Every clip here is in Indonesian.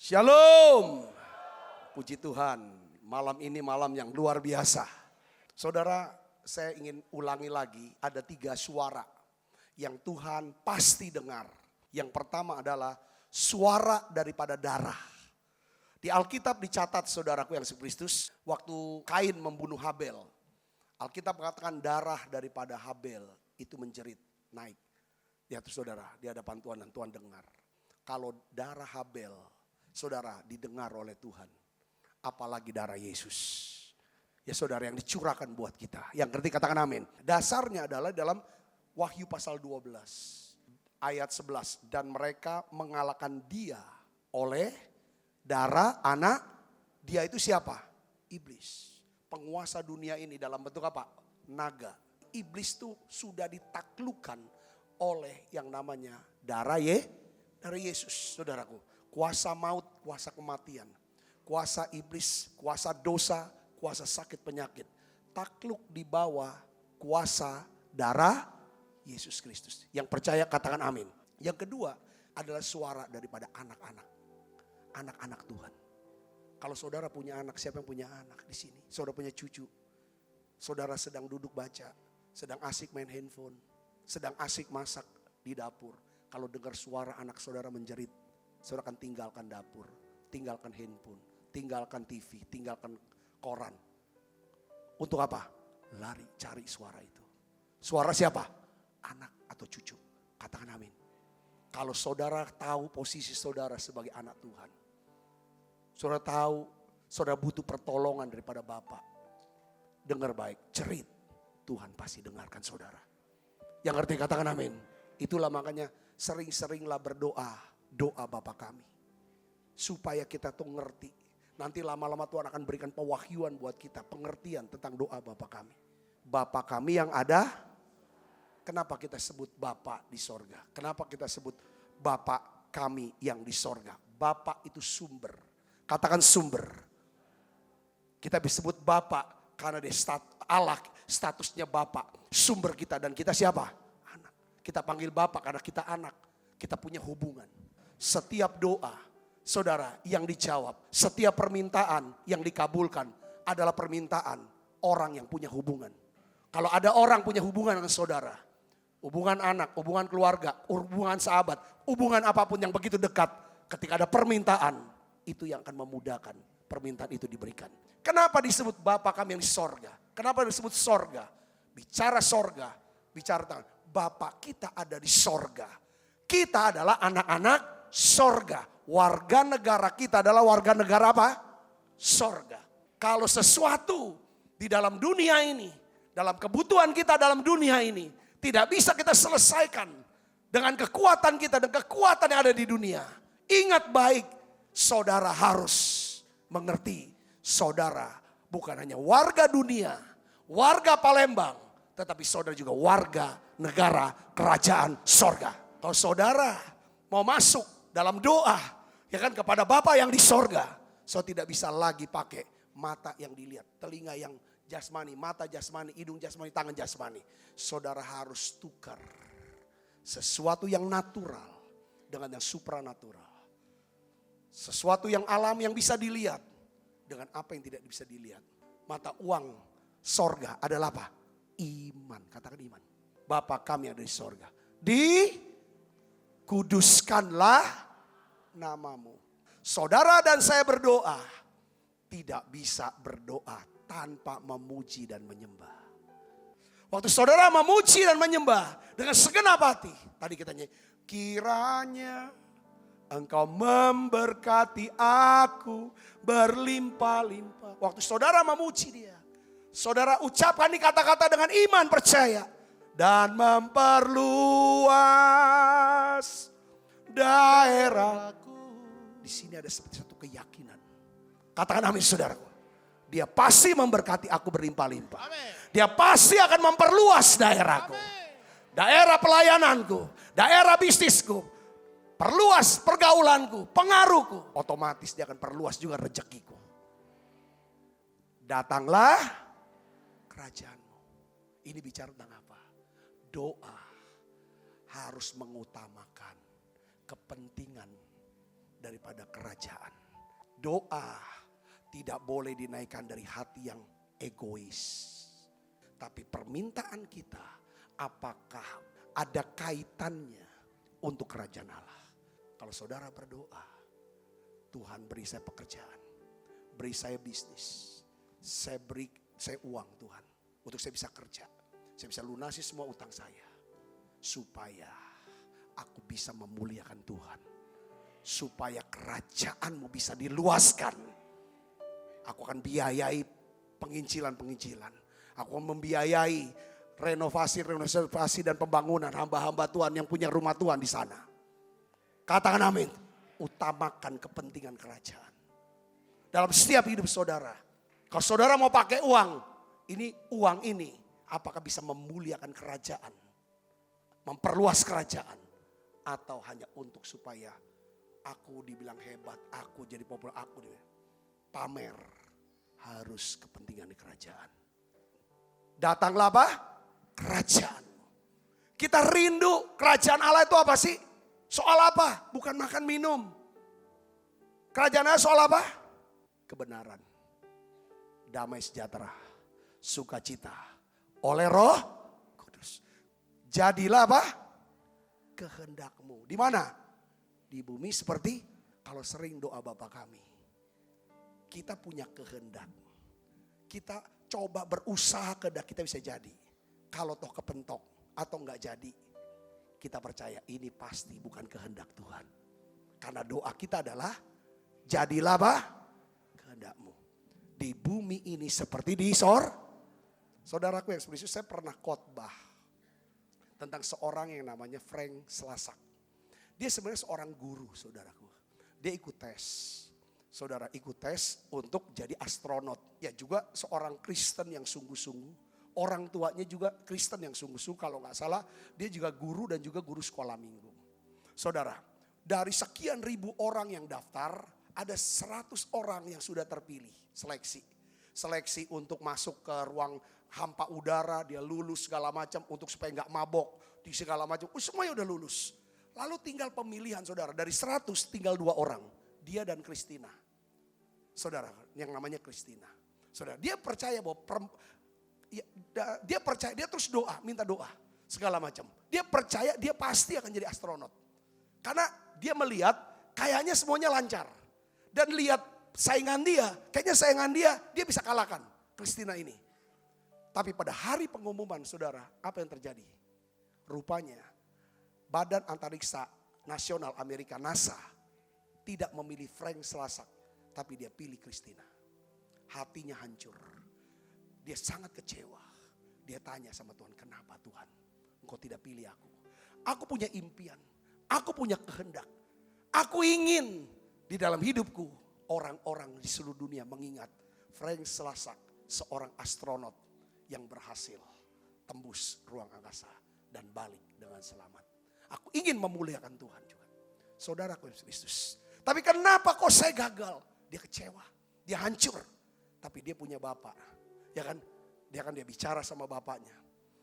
Shalom. Puji Tuhan, malam ini malam yang luar biasa. Saudara, saya ingin ulangi lagi, ada 3 suara yang Tuhan pasti dengar. Yang pertama adalah suara daripada darah. Di Alkitab dicatat, saudaraku yang Kristus, waktu Kain membunuh Habel, Alkitab mengatakan darah daripada Habel itu menjerit naik. Lihat saudara, di hadapan Tuhan dan Tuhan dengar. Kalau darah Habel, saudara, didengar oleh Tuhan, apalagi darah Yesus. Ya saudara, yang dicurahkan buat kita. Yang ngerti katakan amin. Dasarnya adalah dalam Wahyu pasal 12 ayat 11. Dan mereka mengalahkan dia oleh darah anak. Dia itu siapa? Iblis. Penguasa dunia ini dalam bentuk apa? Naga. Iblis itu sudah ditaklukkan oleh yang namanya darah Yesus, saudaraku. Kuasa maut, kuasa kematian, kuasa iblis, kuasa dosa, kuasa sakit penyakit. Takluk di bawah kuasa darah Yesus Kristus. Yang percaya katakan amin. Yang kedua adalah suara daripada anak-anak. Anak-anak Tuhan. Kalau saudara punya anak, siapa yang punya anak di sini? Saudara punya cucu. Saudara sedang duduk baca, sedang asik main handphone, sedang asik masak di dapur. Kalau dengar suara anak saudara menjerit, saudara akan tinggalkan dapur, tinggalkan handphone, tinggalkan TV, tinggalkan koran. Untuk apa? Lari cari suara itu. Suara siapa? Anak atau cucu. Katakan amin. Kalau saudara tahu posisi saudara sebagai anak Tuhan, saudara tahu saudara butuh pertolongan daripada Bapa, dengar baik, cerit, Tuhan pasti dengarkan saudara. Yang ngerti katakan amin. Itulah makanya sering-seringlah berdoa, doa Bapa kami. Supaya kita tuh ngerti. Nanti lama-lama Tuhan akan berikan pewahyuan buat kita, pengertian tentang doa Bapa kami. Bapa kami yang ada. Kenapa kita sebut Bapa di sorga? Kenapa kita sebut Bapa kami yang di sorga? Bapa itu sumber. Katakan sumber. Kita disebut Bapa karena dia Allah statusnya Bapa. Sumber kita dan kita siapa? Anak. Kita panggil Bapa karena kita anak. Kita punya hubungan. Setiap doa, saudara, yang dijawab. Setiap permintaan yang dikabulkan adalah permintaan orang yang punya hubungan. Kalau ada orang punya hubungan dengan saudara, hubungan anak, hubungan keluarga, hubungan sahabat, hubungan apapun yang begitu dekat, ketika ada permintaan, itu yang akan memudahkan permintaan itu diberikan. Kenapa disebut Bapa kami yang di sorga? Kenapa disebut sorga? Bicara sorga, bicara tentang Bapa kita ada di sorga. Kita adalah anak-anak sorga. Warga negara kita adalah warga negara apa? Sorga. Kalau sesuatu di dalam dunia ini, dalam kebutuhan kita dalam dunia ini, tidak bisa kita selesaikan dengan kekuatan kita dan kekuatan yang ada di dunia. Ingat baik, saudara harus mengerti. Saudara bukan hanya warga dunia, warga Palembang, tetapi saudara juga warga negara kerajaan sorga. Kalau saudara mau masuk dalam doa, ya kan, kepada Bapa yang di sorga, saudara tidak bisa lagi pakai mata yang dilihat, telinga yang jasmani, mata jasmani, hidung jasmani, tangan jasmani. Saudara harus tukar sesuatu yang natural dengan yang supranatural. Sesuatu yang alam yang bisa dilihat dengan apa yang tidak bisa dilihat. Mata uang sorga adalah apa? Iman. Katakan iman. Bapa kami yang ada di sorga. Dikuduskanlah namamu. Saudara dan saya berdoa, tidak bisa berdoa tanpa memuji dan menyembah. Waktu saudara memuji dan menyembah dengan segenap hati, tadi kita nyanyi, kiranya Engkau memberkati aku berlimpah-limpah. Waktu saudara memuji dia, saudara ucapkan di kata-kata dengan iman percaya. Dan memperluas daerahku. Di sini ada seperti satu keyakinan. Katakan amin saudaraku. Dia pasti memberkati aku berlimpah-limpah. Dia pasti akan memperluas daerahku. Daerah pelayananku, daerah bisnisku. Perluas pergaulanku, pengaruhku. Otomatis dia akan perluas juga rezekiku. Datanglah kerajaanmu. Ini bicara tentang apa? Doa harus mengutamakan kepentingan daripada kerajaan. Doa tidak boleh dinaikkan dari hati yang egois. Tapi permintaan kita, apakah ada kaitannya untuk kerajaan Allah? Kalau saudara berdoa, Tuhan beri saya pekerjaan, beri saya bisnis, saya uang Tuhan, untuk saya bisa kerja, saya bisa lunasi semua utang saya, supaya aku bisa memuliakan Tuhan, supaya kerajaanmu bisa diluaskan. Aku akan biayai penginjilan-penginjilan, aku akan membiayai renovasi dan pembangunan hamba-hamba Tuhan yang punya rumah Tuhan di sana. Katakan amin. Utamakan kepentingan kerajaan dalam setiap hidup saudara. Kalau saudara mau pakai uang ini apakah bisa memuliakan kerajaan, memperluas kerajaan, atau hanya untuk supaya aku dibilang hebat, aku jadi populer, aku pamer? Harus kepentingan di kerajaan. Datanglah apa? Kerajaan. Kita rindu kerajaan Allah itu apa sih? Soal apa? Bukan makan minum. Kerajaan Allah soal apa? Kebenaran, damai sejahtera, sukacita oleh Roh Kudus. Jadilah apa? Kehendakmu. Di mana? Di bumi seperti kalau sering doa Bapa kami. Kita punya kehendak. Kita coba berusaha kehendak kita bisa jadi. Kalau toh kepentok atau enggak jadi, kita percaya ini pasti bukan kehendak Tuhan. Karena doa kita adalah jadilah apa? Kehendakmu. Di bumi ini seperti di Saudaraku yang seperti itu, saya pernah khotbah tentang seorang yang namanya Frank Slasak. Dia sebenarnya seorang guru, saudaraku. Dia ikut tes. Saudara, ikut tes untuk jadi astronot. Ya juga seorang Kristen yang sungguh-sungguh. Orang tuanya juga Kristen yang sungguh-sungguh. Kalau nggak salah dia juga guru dan juga guru sekolah minggu. Saudara, dari sekian ribu orang yang daftar, ada 100 orang yang sudah terpilih seleksi. Seleksi untuk masuk ke ruang hampa udara, dia lulus segala macam untuk supaya nggak mabok di segala macam. Semuanya udah lulus. Lalu tinggal pemilihan, saudara, dari 100 tinggal 2 orang, dia dan Christina. Saudara, yang namanya Christina. Saudara, dia percaya bahwa dia terus doa, minta doa segala macam. Dia percaya dia pasti akan jadi astronot. Karena dia melihat kayaknya semuanya lancar. Dan lihat kayaknya saingan dia bisa kalahkan Christina ini. Tapi pada hari pengumuman, saudara, apa yang terjadi? Rupanya Badan Antariksa Nasional Amerika, NASA, tidak memilih Frank Slasak, tapi dia pilih Christina. Hatinya hancur. Dia sangat kecewa. Dia tanya sama Tuhan, kenapa Tuhan Engkau tidak pilih aku? Aku punya impian, aku punya kehendak. Aku ingin di dalam hidupku orang-orang di seluruh dunia mengingat Frank Slasak, seorang astronot yang berhasil tembus ruang angkasa dan balik dengan selamat. Aku ingin memuliakan Tuhan juga. Saudaraku Kristus. Tapi kenapa kok saya gagal? Dia kecewa, dia hancur. Tapi dia punya bapak. Ya kan? Dia bicara sama bapaknya.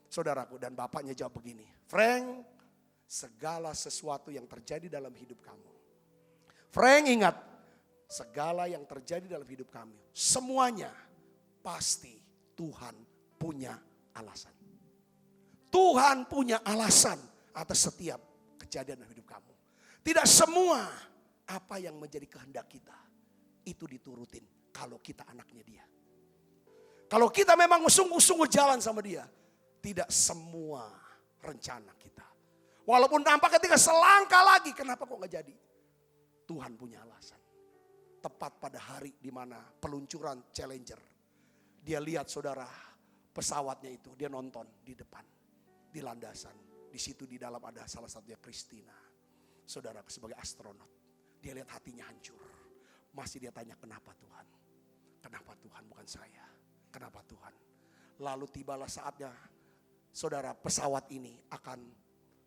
Saudaraku, dan bapaknya jawab begini. Frank, segala sesuatu yang terjadi dalam hidup kamu. Frank, ingat, segala yang terjadi dalam hidup kamu, semuanya pasti Tuhan punya alasan. Tuhan punya alasan atas setiap kejadian dalam hidup kamu. Tidak semua apa yang menjadi kehendak kita itu diturutin kalau kita anaknya dia. Kalau kita memang sungguh-sungguh jalan sama dia, tidak semua rencana kita. Walaupun nampak ketika selangkah lagi, kenapa kok gak jadi? Tuhan punya alasan. Tepat pada hari di mana peluncuran Challenger, dia lihat saudara pesawatnya itu, dia nonton di depan, di landasan. Di situ di dalam ada salah satunya Christina, saudara sebagai astronot. Dia lihat hatinya hancur. Masih dia tanya, kenapa Tuhan? Kenapa Tuhan bukan saya? Kenapa Tuhan? Lalu tibalah saatnya saudara pesawat ini akan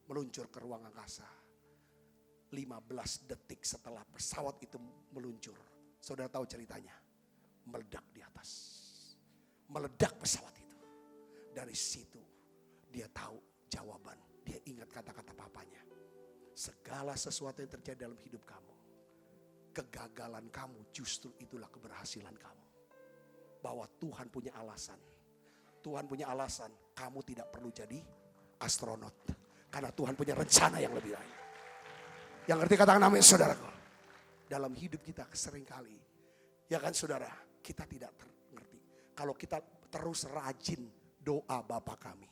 meluncur ke ruang angkasa. 15 detik setelah pesawat itu meluncur, saudara tahu ceritanya, meledak di atas. Meledak pesawat itu. Dari situ dia tahu jawaban. Dia ingat kata-kata papanya. Segala sesuatu yang terjadi dalam hidup kamu, kegagalan kamu justru itulah keberhasilan kamu. Bahwa Tuhan punya alasan. Tuhan punya alasan kamu tidak perlu jadi astronot. Karena Tuhan punya rencana yang lebih lain. Yang ngerti katakan amin saudaraku. Dalam hidup kita seringkali, ya kan saudara, kita tidak ngerti. Kalau kita terus rajin doa Bapa kami,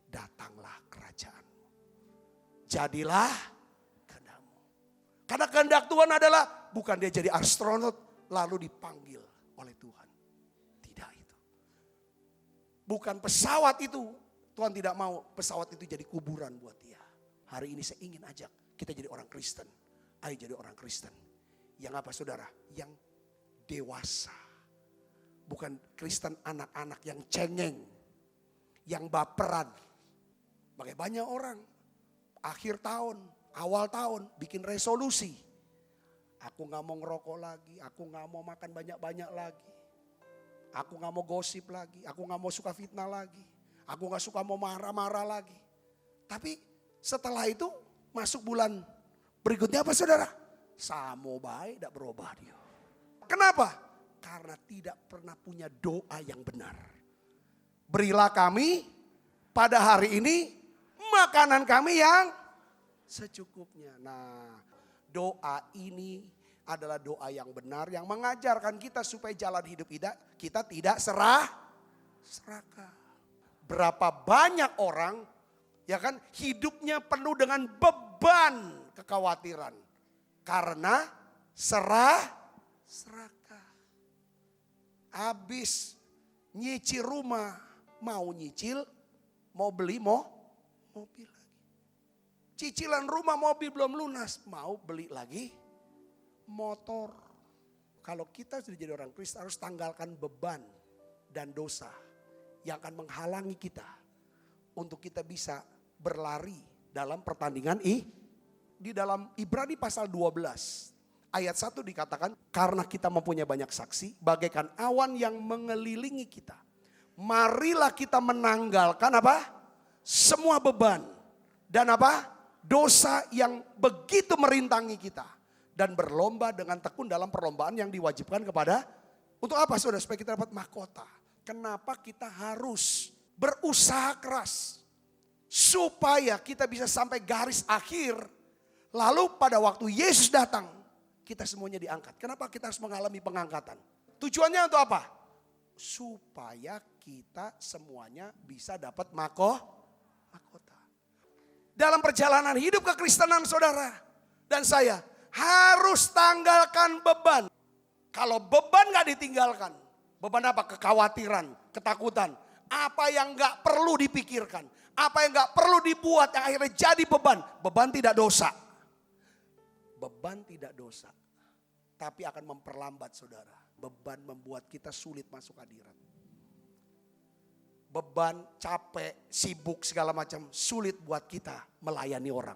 datanglah kerajaanmu. Jadilah kehendakmu. Karena kehendak Tuhan adalah bukan dia jadi astronot lalu dipanggil oleh Tuhan. Tidak itu. Bukan pesawat itu. Tuhan tidak mau pesawat itu jadi kuburan buat dia. Hari ini saya ingin ajak kita jadi orang Kristen. Ayo jadi orang Kristen. Yang apa saudara? Yang dewasa. Bukan Kristen anak-anak yang cengeng. Yang baperan. Makanya banyak orang akhir tahun, awal tahun bikin resolusi. Aku gak mau ngerokok lagi, aku gak mau makan banyak-banyak lagi. Aku gak mau gosip lagi, aku gak mau suka fitnah lagi. Aku gak suka mau marah-marah lagi. Tapi setelah itu masuk bulan berikutnya apa saudara? Samo baik tidak berubah dia. Kenapa? Karena tidak pernah punya doa yang benar. Berilah kami pada hari ini makanan kami yang secukupnya. Nah, doa ini adalah doa yang benar yang mengajarkan kita supaya jalan hidup kita tidak serakah. Berapa banyak orang ya kan hidupnya penuh dengan beban kekhawatiran karena serakah. Habis nyicil rumah, mau nyicil, mau beli mobil lagi. Cicilan rumah mobil belum lunas, mau beli lagi motor. Kalau kita sudah jadi orang Kristen harus tanggalkan beban dan dosa yang akan menghalangi kita untuk kita bisa berlari dalam pertandingan di dalam Ibrani pasal 12 ayat 1 dikatakan karena kita mempunyai banyak saksi bagaikan awan yang mengelilingi kita. Marilah kita menanggalkan apa? Semua beban dan apa? Dosa yang begitu merintangi kita. Dan berlomba dengan tekun dalam perlombaan yang diwajibkan kepada. Untuk apa saudara? Supaya kita dapat mahkota. Kenapa kita harus berusaha keras. Supaya kita bisa sampai garis akhir. Lalu pada waktu Yesus datang. Kita semuanya diangkat. Kenapa kita harus mengalami pengangkatan? Tujuannya untuk apa? Supaya kita semuanya bisa dapat mahkota. Dalam perjalanan hidup kekristenan saudara dan saya harus tanggalkan beban. Kalau beban gak ditinggalkan, beban apa? Kekhawatiran, ketakutan. Apa yang gak perlu dipikirkan, apa yang gak perlu dibuat yang akhirnya jadi beban. Beban tidak dosa. Beban tidak dosa. Tapi akan memperlambat saudara. Beban membuat kita sulit masuk hadirat. Beban, capek, sibuk segala macam sulit buat kita melayani orang,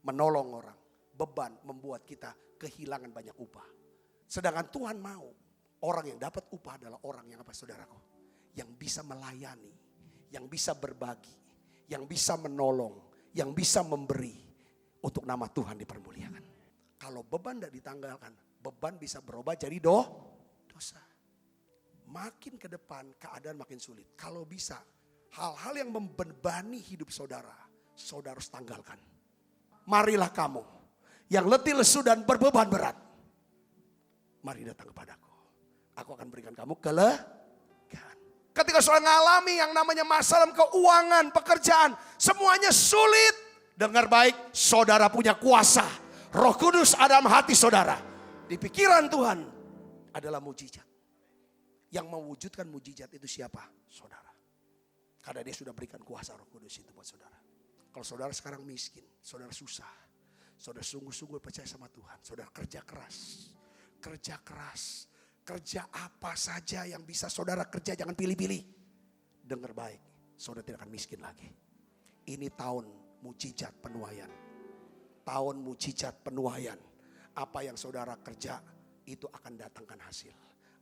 menolong orang. Beban membuat kita kehilangan banyak upah. Sedangkan Tuhan mau orang yang dapat upah adalah orang yang apa saudaraku? Yang bisa melayani, yang bisa berbagi, yang bisa menolong, yang bisa memberi untuk nama Tuhan dipermuliakan. Kalau beban tidak ditanggalkan, beban bisa berubah jadi dosa. Makin ke depan keadaan makin sulit. Kalau bisa hal-hal yang membebani hidup saudara, saudara harus tanggalkan. Marilah kamu yang letih lesu dan berbeban berat. Mari datang kepadaku. Aku akan berikan kamu kelegaan. Ketika saudara mengalami yang namanya masalah keuangan, pekerjaan, semuanya sulit. Dengar baik, saudara punya kuasa. Roh Kudus ada dalam hati saudara. Di pikiran Tuhan adalah mujizat. Yang mewujudkan mujizat itu siapa? Saudara. Karena dia sudah berikan kuasa Roh Kudus itu buat saudara. Kalau saudara sekarang miskin, saudara susah. Saudara sungguh-sungguh percaya sama Tuhan. Saudara kerja keras. Kerja keras. Kerja apa saja yang bisa saudara kerja, jangan pilih-pilih. Dengar baik, saudara tidak akan miskin lagi. Ini tahun mujizat penuaian. Tahun mujizat penuaian. Apa yang saudara kerja, itu akan datangkan hasil.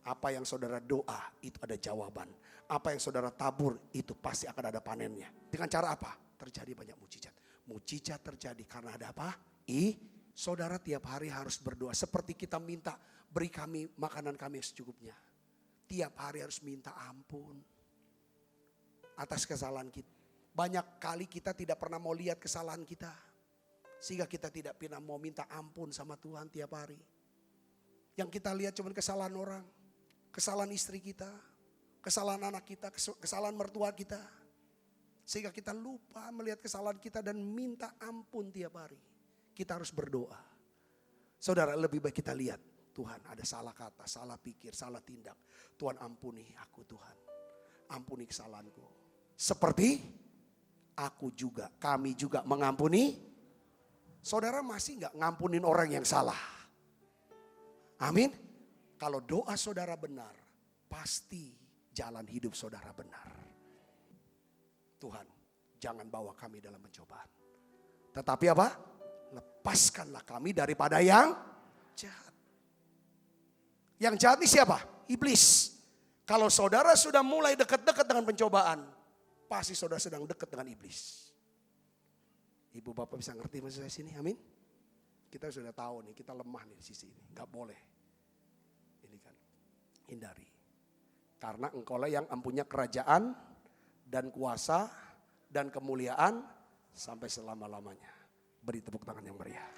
Apa yang saudara doa itu ada jawaban. Apa yang saudara tabur itu pasti akan ada panennya. Dengan cara apa? Terjadi banyak mujizat. Mujizat terjadi karena ada apa? Saudara tiap hari harus berdoa. Seperti kita minta, beri kami makanan kami yang secukupnya. Tiap hari harus minta ampun atas kesalahan kita. Banyak kali kita tidak pernah mau lihat kesalahan kita. Sehingga kita tidak pernah mau minta ampun sama Tuhan tiap hari. Yang kita lihat cuma kesalahan orang. Kesalahan istri kita. Kesalahan anak kita. Kesalahan mertua kita. Sehingga kita lupa melihat kesalahan kita dan minta ampun tiap hari. Kita harus berdoa. Saudara, lebih baik kita lihat. Tuhan, ada salah kata, salah pikir, salah tindak. Tuhan, ampuni aku Tuhan. Ampuni kesalahanku. Seperti aku juga, kami juga mengampuni. Saudara masih gak ngampunin orang yang salah? Amin. Kalau doa saudara benar, pasti jalan hidup saudara benar. Tuhan, jangan bawa kami dalam pencobaan. Tetapi apa? Lepaskanlah kami daripada yang jahat. Yang jahat ini siapa? Iblis. Kalau saudara sudah mulai dekat-dekat dengan pencobaan, pasti saudara sedang dekat dengan iblis. Ibu bapak bisa ngerti maksud saya sini, amin? Kita sudah tahu nih, kita lemah nih di sisi ini. Gak boleh. Ini kan, hindari. Karena engkaulah yang mempunyai kerajaan dan kuasa dan kemuliaan sampai selama-lamanya. Beri tepuk tangan yang meriah.